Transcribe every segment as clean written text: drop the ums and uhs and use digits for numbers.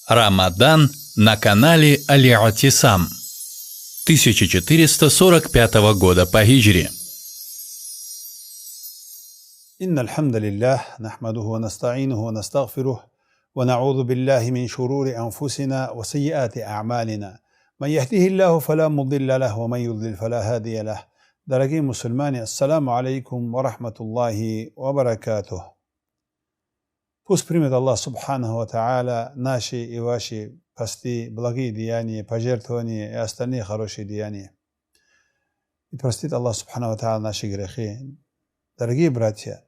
Рамадан на канале Аль-Атисам 1445 года по хиджре. إن الحمد لله نحمده ونستعينه ونستغفره ونعوذ بالله من شرور أنفسنا وسيئات أعمالنا من يهده الله فلا مضل له ومن يضلل فلا هادي له. Дорогие мусульмане, ассаламу алейкум ва рахматуллахи ва баракатух. Пусть примет Аллах Субханаху ва Тааля наши и ваши посты, благие деяния, пожертвования и остальные хорошие деяния. И простит Аллах Субханаху ва Тааля наши грехи. Дорогие братья,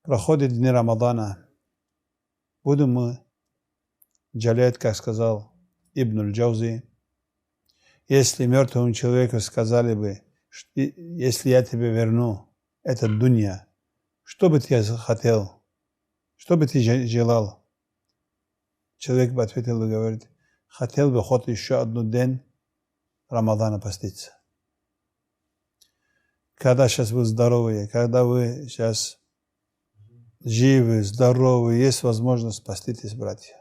проходят дни Рамадана. Будем мы жалеть, как сказал Ибн Аль-Джаузи, если мертвому человеку сказали бы, если я тебе верну этот дунья, что бы ты хотел, что бы ты желал? Человек бы ответил и говорит, хотел бы хоть еще одну день Рамадана поститься. Когда сейчас вы здоровые, когда вы сейчас живы, здоровы, есть возможность поститесь, братья.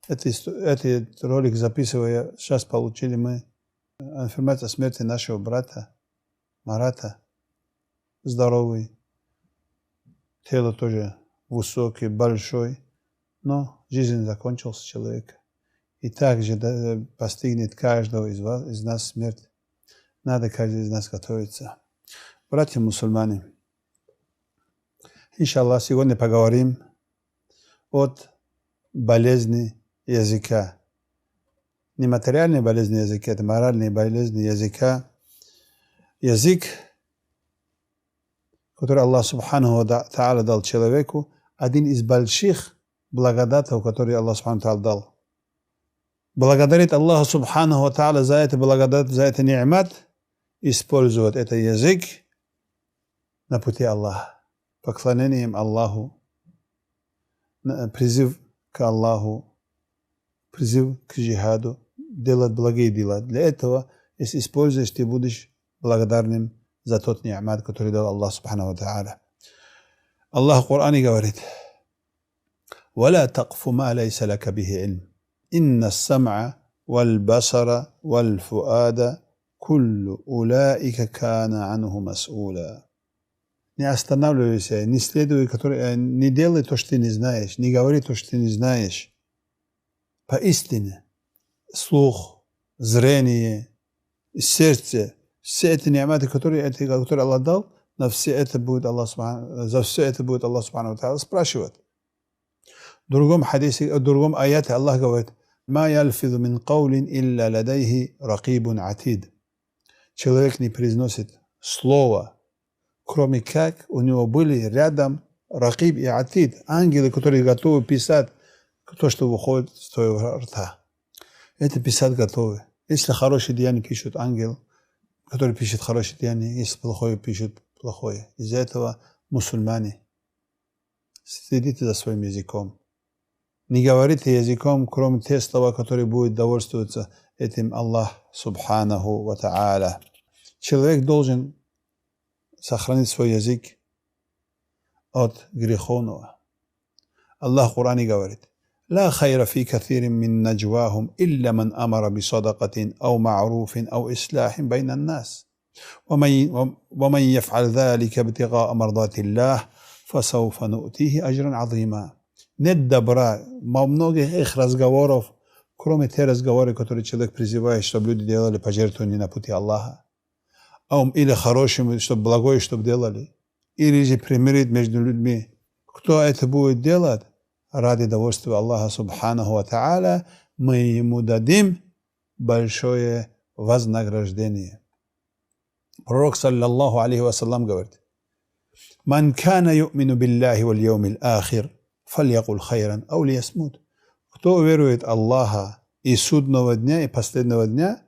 Этот ролик записывая, сейчас получили мы информацию о смерти нашего брата Марата. Здоровый, тело тоже высокий, большой, но жизнь закончилась человека. И также постигнет каждого из нас смерть. Надо каждый из нас готовиться. Братья мусульмане, иншаллах, сегодня поговорим от болезни языка. Не материальные болезни языка, это моральные болезни языка. Язык, который Аллах Субханаху ва Тааля дал человеку, один из больших благодатов, которые Аллах Субханаху ва Тааля дал. Благодарить Аллаху Субханаху ва Тааля за это благодать, за это ни'мат, использовать этот язык на пути Аллаха. Поклонением Аллаху, призыв к Аллаху, призыв к джихаду, делать благие дела. Для этого, если используешь, ты будешь благодарным за тот ни'мат, который дал Аллах Субханаху ва Тааля. Аллах в Коране говорит: وَلَا تَقْفُ مَا لَيْسَ لَكَ بِهِ عِلْمٍ إِنَّ السَّمْعَ وَالْبَصَرَ وَالْفُؤَادَ كُلُّ أُولَئِكَ كَانَ عَنْهُ مَسْئُولًا. Не останавливайся, не следуй, не делай то, что ты не знаешь, не говори то, что ты не знаешь. Поистине, слух, зрение, сердце, все эти ни'маты, которые Аллах дал, за все это будет Аллах Субханаху ва Тааля спрашивать. В другом хадисе, в другом аяте Аллах говорит: «Ма ялфизу мин каулин илля ладайхи ракибун атид». Человек не произносит слово, кроме как у него были рядом ракиб и атид, ангелы, которые готовы писать то, что выходит из твоего рта. Это писать готовы. Если хорошее деяние пишет ангел, который пишет хорошее деяние, если плохое пишет плохое. Из-за этого мусульмане, следите за своим языком. Не говорите языком, кроме тех слов, которые будут довольствоваться этим Аллах Субханаху ва Тааля. Человек должен сохранить свой язык от греховного. Аллах в Коране говорит: لا خير في كثير من نجواهم إلا من أمر بصدقة أو معروف أو إصلاح بين الناس ومن يفعل ذلك ابتغاء مرضات الله فسوف نؤتيه أجرا عظيما. Нет добра, многих их разговоров, кроме тех разговоров, которые человек призывает, чтобы люди делали пожертвования на пути Аллаха, или хорошим, чтобы благое, чтобы делали, или же примирить между людьми. Кто это будет делать? Ради довольствия Аллаха Субханаху ва Тааля мы ему дадим большое вознаграждение. Пророк саллаллаху алейхи вассалам говорит: «Ман кана ю'мину биллахи валь яумил ахир фальякул хайран ау лиясмут». Кто верует в Аллаха и судного дня, и последнего дня,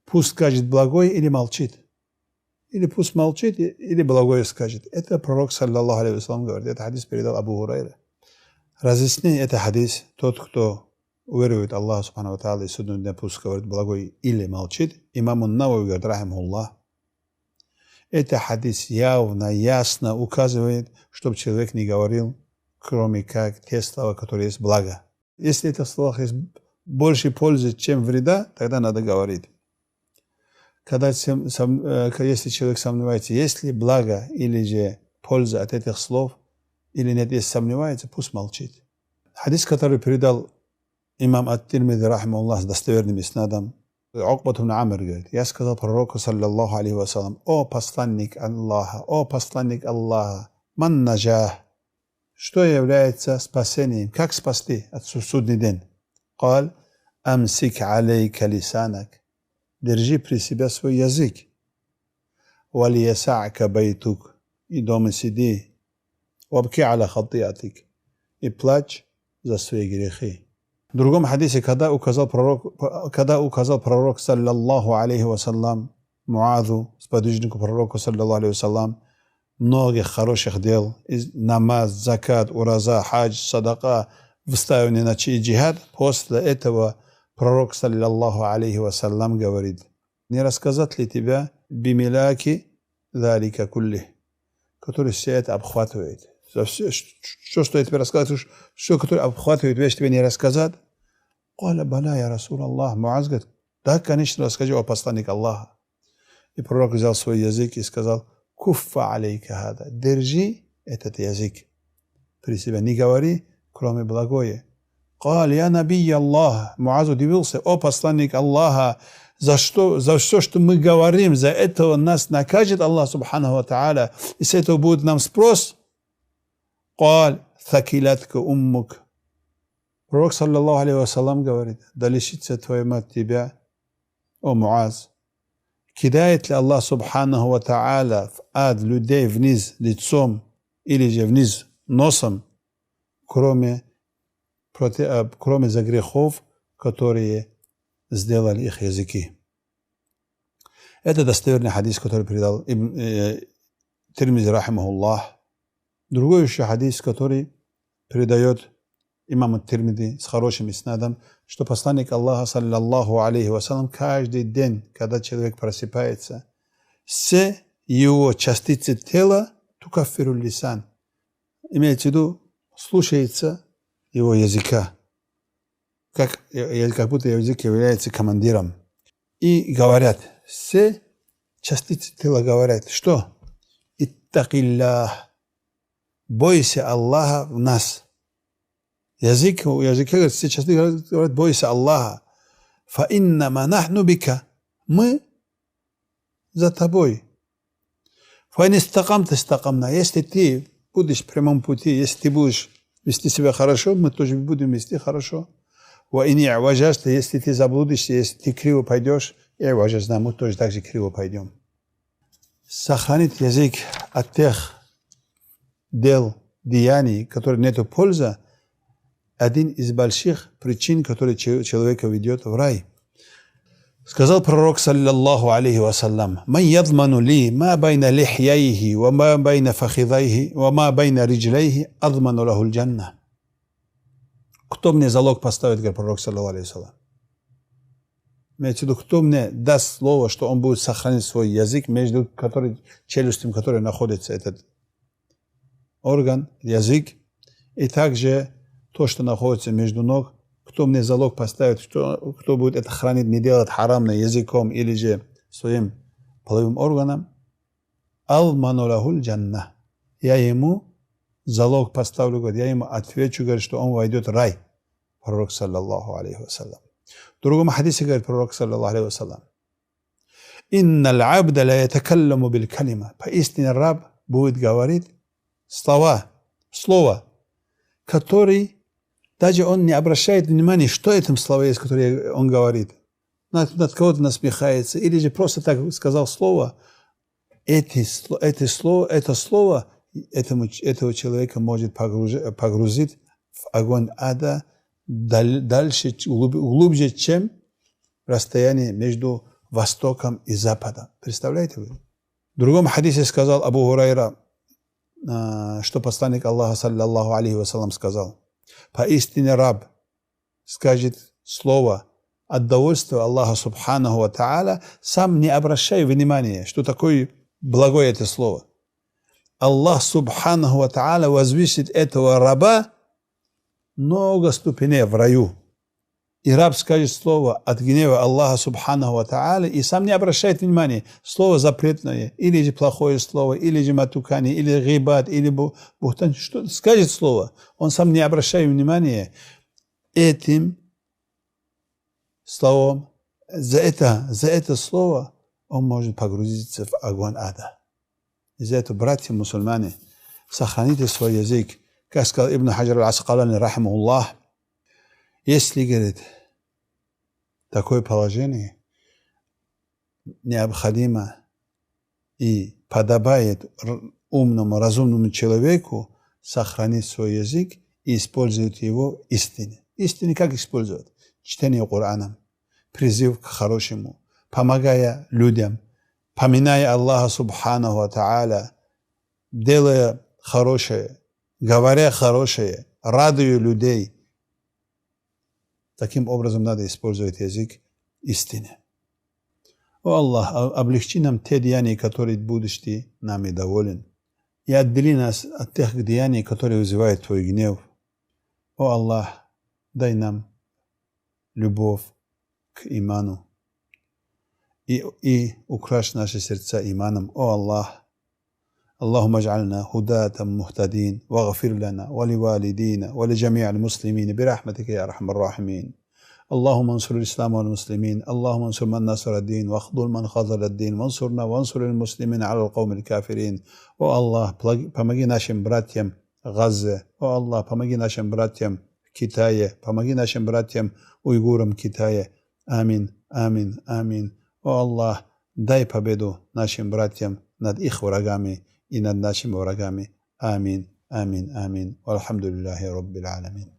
пусть скажет благое или молчит. Или пусть молчит, или благое скажет. Это пророк саллаллаху алейхи вассалам говорит. Это хадис передал Абу Хурайра. Разъяснение это хадис: тот, кто верует в Аллаха Субханаху ва Тааля и судного дня, пусть говорит благое или молчит. Имам ан-Навави говорит, рахимахуллах, это хадис явно, ясно указывает, чтобы человек не говорил кроме как те слова, которые есть благо. Если это в словах есть больше пользы, чем вреда, тогда надо говорить. Если человек сомневается, есть ли благо или же польза от этих слов, или нет, если сомневается, пусть молчит. Хадис, который передал имам ат-Тирмизи, рахимахуллах, с достоверным иснадом, Укбат ибн Амр говорит: я сказал пророку, саллаллаху алейхи вассалам: о посланник Аллаха, ман наджах, что является спасением, как спасти от судный день? Кал: амсик алейка лисанак, держи при себе свой язык. Валияса'ка байтук, и дома сиди. Вабки аля хатиатик, и плачь за свои грехи. В другом хадисе, когда указал пророк, саллаллаху алейхи вассалам, Муазу, сподвижнику пророку, саллаллаху алейхи вассалам, многих хороших дел, намаз, закат, ураза, хадж, садака, выставленные на джихад, после этого пророк, саллаллаху алейхи вассалам, говорит: не рассказать ли тебя бимиляки залика кулли, который все это обхватывает. Все, что я тебе рассказываю, все, которое обхватывает вещь, тебе не рассказать? Каля баля, я Расул Аллах. Муаз говорит: да, конечно, расскажи, о посланник Аллаха. И пророк взял свой язык и сказал: куффа алейка хада, держи этот язык при себе, не говори, кроме благое. Каля, я наби Аллах. Муаз удивился: о посланник Аллаха, за все, что мы говорим, за этого нас накажет Аллах субханаху ва тааля, и с этого будет нам спрос. Каль thакилатка уммук. Пророк, саллаллаху алейхи вассалам, говорит: да лишится твоя мать тебя, о Муаз. Кидает ли Аллах субханаху ва тааля в ад людей вниз лицом или же вниз носом, кроме за грехов, которые сделали их языки? Это достоверный хадис, который передал Тирмизи, рахимахуллах. Другой еще хадис, который передает имам ат-Тирмизи с хорошим иснадом, что посланник Аллаха, саллаллаху алейхи вассалам, каждый день, когда человек просыпается, все его частицы тела тукаффиру лисан, имеется в виду, слушается его языка, как будто язык является командиром. И говорят, все частицы тела говорят, что? Иттакиллах, бойся Аллаха в нас. Язык говорит, все частицы говорят, бойся Аллаха. Фа иннама нахну бика, мы за тобой. Фа ин истакамта истакамна, если ты будешь в прямом пути, если ты будешь вести себя хорошо, мы тоже будем вести хорошо. Ва ин и'важажта, если ты заблудишься, если ты криво пойдешь, и'важазна, мы тоже так же криво пойдем. Сохранить язык от тех дел, деяний, которые нету пользы, один из больших причин, которые человека ведет в рай. Сказал пророк, саллаллаху алейхи вассалям: «Ман ядману ли ма байна лихьяйхи, ва ма байна фахидайхи, ва ма байна риджлайхи, адману лаху джанна». Кто мне залог поставит, говорит пророк, саллаллаху алейхи вассалям. Имеется в виду, кто мне даст слово, что он будет сохранить свой язык, между челюстями, который находится этот орган, язык, и также то, что находится между ног. Кто мне залог поставит, кто будет это хранить, не делать харамно языком или же своим половым органом? Алману лахуль джанна. Я ему залог поставлю, говорит, я ему отвечу, говорит, что он войдет в рай. Пророк, саллаллаху алейхи вассалям. В другом хадисе говорит пророк, саллаллаху алейхи вассалям: «Инналь абда ла ятакалламу бил калима». Поистине раб будет говорить слово, который даже он не обращает внимания, что этим слово есть, которое он говорит. Над кого-то насмехается, или же просто так сказал слово. Это слово этого человека может погрузить в огонь ада дальше, глубже, чем расстояние между Востоком и Западом. Представляете вы? В другом хадисе сказал Абу Хурайра, что посланник Аллаха, саллаллаху алейхи вассалам, сказал: поистине раб скажет слово от довольства Аллаха субханаху ва тааля, сам не обращая внимания, что такое благое это слово. Аллах Субханаху ва Тааля возвысит этого раба много ступеней в раю. И раб скажет слово от гнева Аллаха Субханаху ва Тааля и сам не обращает внимания. Слово запретное, или же плохое слово, или же матукани, или гибат, или бухтан. Что скажет слово, он сам не обращает внимания. Этим словом, за это слово он может погрузиться в огонь ада. Из-за этого, братья мусульмане, сохраните свой язык. Как сказал Ибн Хаджар аль-Аскалани, рахимахуллах, если, говорит, такое положение необходимо и подобает умному, разумному человеку сохранить свой язык и использовать его истине. Истине как использовать? Чтение Корана, призыв к хорошему, помогая людям, поминая Аллаха Субханаху ва Тааля, делая хорошее, говоря хорошее, радуя людей. Таким образом надо использовать язык истины. О Аллах, облегчи нам те деяния, которые будешь Ты нами доволен, и отдели нас от тех деяний, которые вызывают Твой гнев. О Аллах, дай нам любовь к иману и украшь наши сердца иманом. О Аллах, اللهم اجعلنا هداة مهتدين واغفر لنا ولوالدينا ولجميع المسلمين برحمتك يا أرحم الراحمين. اللهم انصر الإسلام والمسلمين، اللهم انصر من نصر الدين واخذل من خذل الدين، وانصرنا وانصر المسلمين على القوم الكافرين. О Аллах, помоги нашим братьям в Газе. О Аллах, помоги нашим братьям в Китае, помоги нашим братьям уйгурам Китая. Амин, амин, амин. О Аллах, дай победу нашим братьям над их врагами и над нашими врагами. Амин, амин, амин. Вальхамдулиллахи Раббил Аламин.